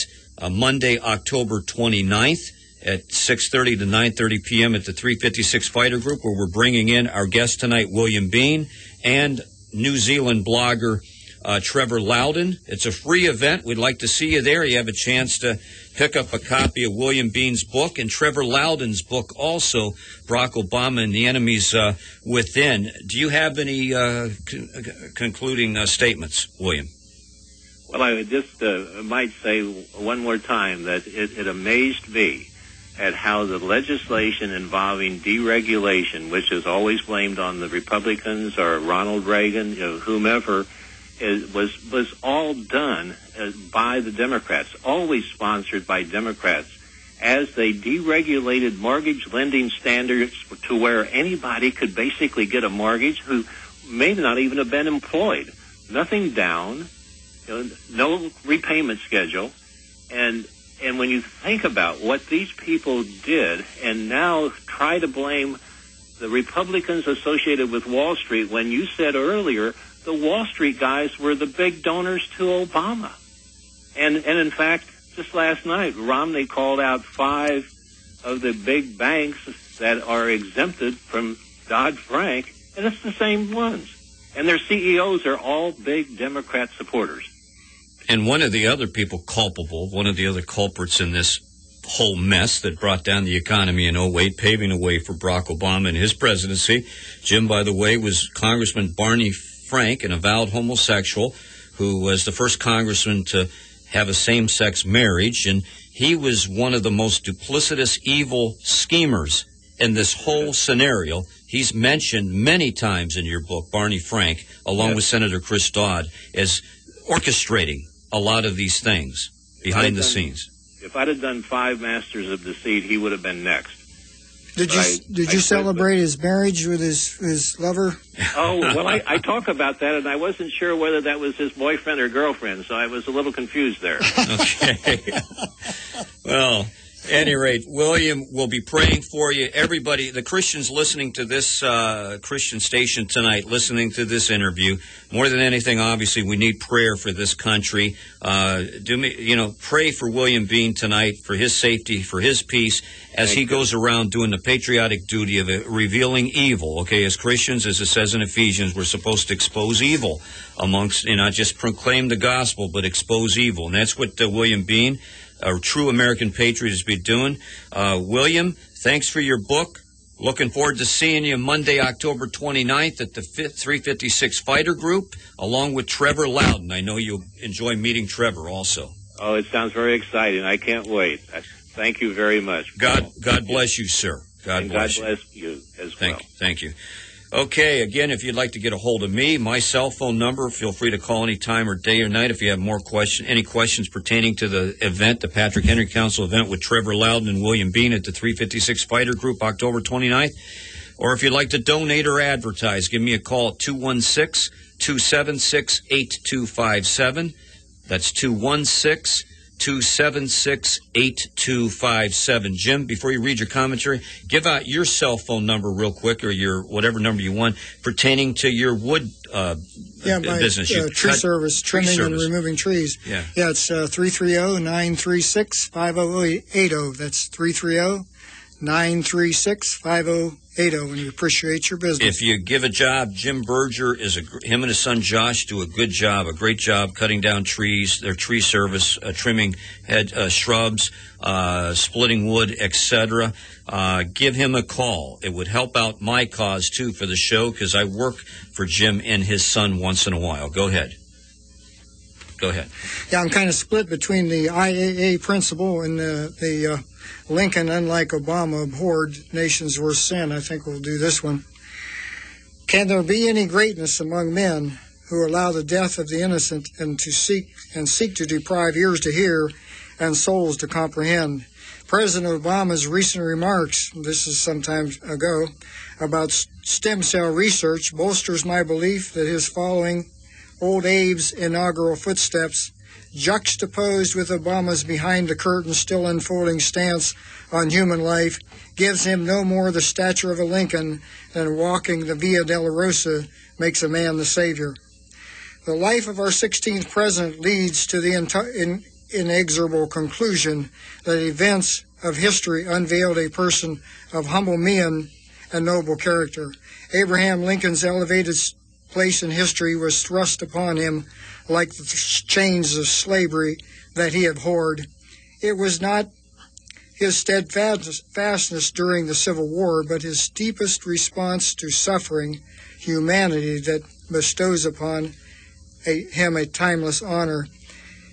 Monday, October 29th at 6:30 to 9:30 p.m. at the 356 Fighter Group, where we're bringing in our guest tonight, William Bean, and New Zealand blogger Trevor Loudon. It's a free event. We'd like to see you there. You have a chance to pick up a copy of William Bean's book and Trevor Loudon's book also, Barack Obama and the Enemies Within. Do you have any concluding statements, William? Well, I just might say one more time that it amazed me at how the legislation involving deregulation, which is always blamed on the Republicans or Ronald Reagan, whomever, was all done by the Democrats, always sponsored by Democrats, as they deregulated mortgage lending standards to where anybody could basically get a mortgage who may not even have been employed. Nothing down, no repayment schedule, and when you think about what these people did and now try to blame the Republicans associated with Wall Street, when you said earlier the Wall Street guys were the big donors to Obama. And in fact, just last night, Romney called out 5 of the big banks that are exempted from Dodd-Frank, and it's the same ones. And their CEOs are all big Democrat supporters. And one of the other people culpable, one of the other culprits in this whole mess that brought down the economy in 2008, paving the way for Barack Obama and his presidency, Jim, by the way, was Congressman Barney Frank, an avowed homosexual who was the first congressman to have a same-sex marriage, and he was one of the most duplicitous, evil schemers in this whole scenario. He's mentioned many times in your book, Barney Frank, along with Senator Chris Dodd, as orchestrating a lot of these things behind the scenes. If I'd have done 5 Masters of Deceit, he would have been next. Did you celebrate his marriage with his lover? Oh, well, I talk about that, and I wasn't sure whether that was his boyfriend or girlfriend, so I was a little confused there. Okay. Well, at any rate, William, we'll be praying for you. Everybody, the Christians listening to this Christian station tonight, listening to this interview, more than anything, obviously, we need prayer for this country. Pray for William Bean tonight, for his safety, for his peace, as he goes around doing the patriotic duty of revealing evil. Okay, as Christians, as it says in Ephesians, we're supposed to expose evil amongst, not just proclaim the gospel, but expose evil. And that's what William Bean, a true American patriot, has been doing. William, thanks for your book. Looking forward to seeing you Monday, October 29th at the 356 Fighter Group, along with Trevor Loudon. I know you'll enjoy meeting Trevor also. Oh, it sounds very exciting. I can't wait. Thank you very much. God bless you, sir. God bless you as well. Thank you. Okay, again, if you'd like to get a hold of me, my cell phone number, feel free to call any time or day or night if you have any questions pertaining to the event, the Patrick Henry Council event with Trevor Loudon and William Bean at the 356 Fighter Group, October 29th. Or if you'd like to donate or advertise, give me a call at 216-276-8257. That's 216 216-276-8257. Jim, before you read your commentary, give out your cell phone number real quick, or your whatever number you want, pertaining to your wood business. Tree service, trimming and removing trees. Yeah, it's 330-936-5080. That's 330-936-5080. And we appreciate your business. If you give a job, Jim Berger him and his son Josh do a great job cutting down trees. Their tree service, trimming shrubs, splitting wood, etc. Give him a call. It would help out my cause too for the show, because I work for Jim and his son once in a while. Go ahead. Yeah, I'm kind of split between the IAA principle and the Lincoln, unlike Obama, abhorred nation's worst sin. I think we'll do this one. Can there be any greatness among men who allow the death of the innocent and seek to deprive ears to hear and souls to comprehend? President Obama's recent remarks, this is some time ago, about stem cell research bolsters my belief that his following old Abe's inaugural footsteps, juxtaposed with Obama's behind-the-curtain, still unfolding stance on human life, gives him no more the stature of a Lincoln than walking the Via Dolorosa makes a man the savior. The life of our 16th president leads to the inexorable conclusion that events of history unveiled a person of humble mien and noble character. Abraham Lincoln's elevated place in history was thrust upon him like the chains of slavery that he abhorred. It was not his steadfastness during the Civil War, but his deepest response to suffering humanity that bestows upon him a timeless honor.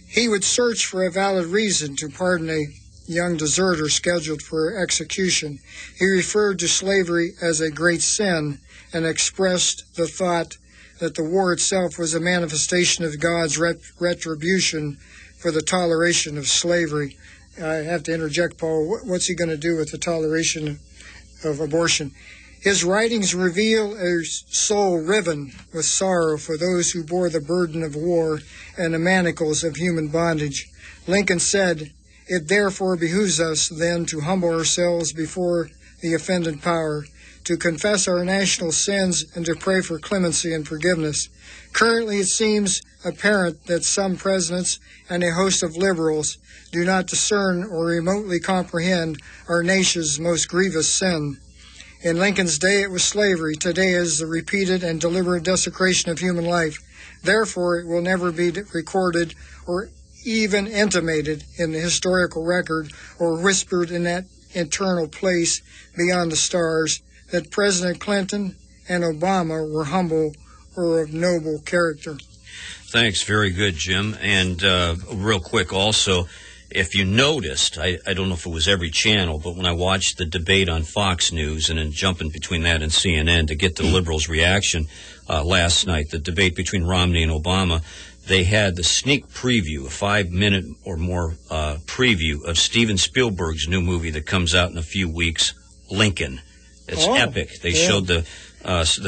He would search for a valid reason to pardon a young deserter scheduled for execution. He referred to slavery as a great sin and expressed the thought that the war itself was a manifestation of God's retribution for the toleration of slavery. I have to interject, Paul. What's he going to do with the toleration of abortion? His writings reveal a soul riven with sorrow for those who bore the burden of war and the manacles of human bondage. Lincoln said, "It therefore behooves us then to humble ourselves before the offended power, to confess our national sins and to pray for clemency and forgiveness." Currently, it seems apparent that some presidents and a host of liberals do not discern or remotely comprehend our nation's most grievous sin. In Lincoln's day, it was slavery. Today is the repeated and deliberate desecration of human life. Therefore, it will never be recorded or even intimated in the historical record or whispered in that eternal place beyond the stars that President Clinton and Obama were humble or of noble character. Thanks. Very good, Jim. And real quick also, if you noticed, I don't know if it was every channel, but when I watched the debate on Fox News and then jumping between that and CNN to get the liberals' reaction last night, the debate between Romney and Obama, they had the sneak preview, a 5-minute or more preview of Steven Spielberg's new movie that comes out in a few weeks, Lincoln. It's epic. They showed the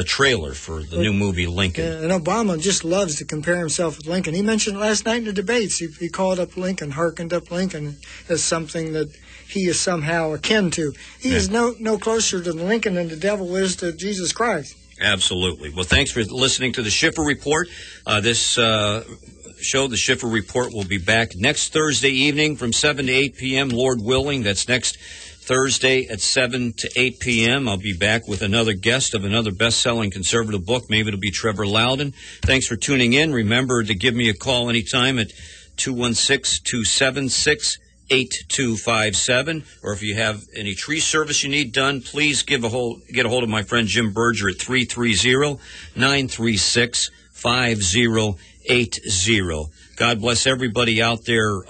trailer for the new movie Lincoln. And Obama just loves to compare himself with Lincoln. He mentioned last night in the debates, he called up Lincoln, hearkened up Lincoln as something that he is somehow akin to. He is no closer to Lincoln than the devil is to Jesus Christ. Absolutely. Well, thanks for listening to the Schiffer Report. This show, the Schiffer Report, will be back next Thursday evening from 7 to 8 p.m., Lord willing. That's next Thursday at 7 to 8 p.m. I'll be back with another guest of another best-selling conservative book. Maybe it'll be Trevor Loudon. Thanks for tuning in. Remember to give me a call anytime at 216-276-8257. Or if you have any tree service you need done, please get a hold of my friend Jim Berger at 330-936-5080. God bless everybody out there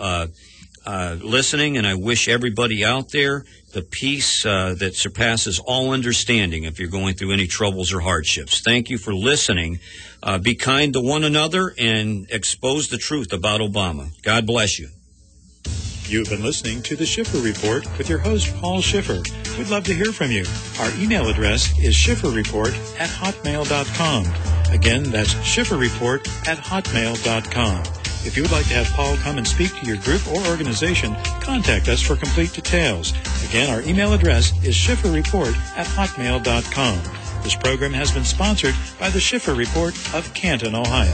listening, and I wish everybody out there the peace that surpasses all understanding if you're going through any troubles or hardships. Thank you for listening. Be kind to one another and expose the truth about Obama. God bless you. You've been listening to the Schiffer Report with your host, Paul Schiffer. We'd love to hear from you. Our email address is schifferreport@hotmail.com. Again, that's schifferreport@hotmail.com. If you would like to have Paul come and speak to your group or organization, contact us for complete details. Again, our email address is schifferreport@hotmail.com. This program has been sponsored by the Schiffer Report of Canton, Ohio.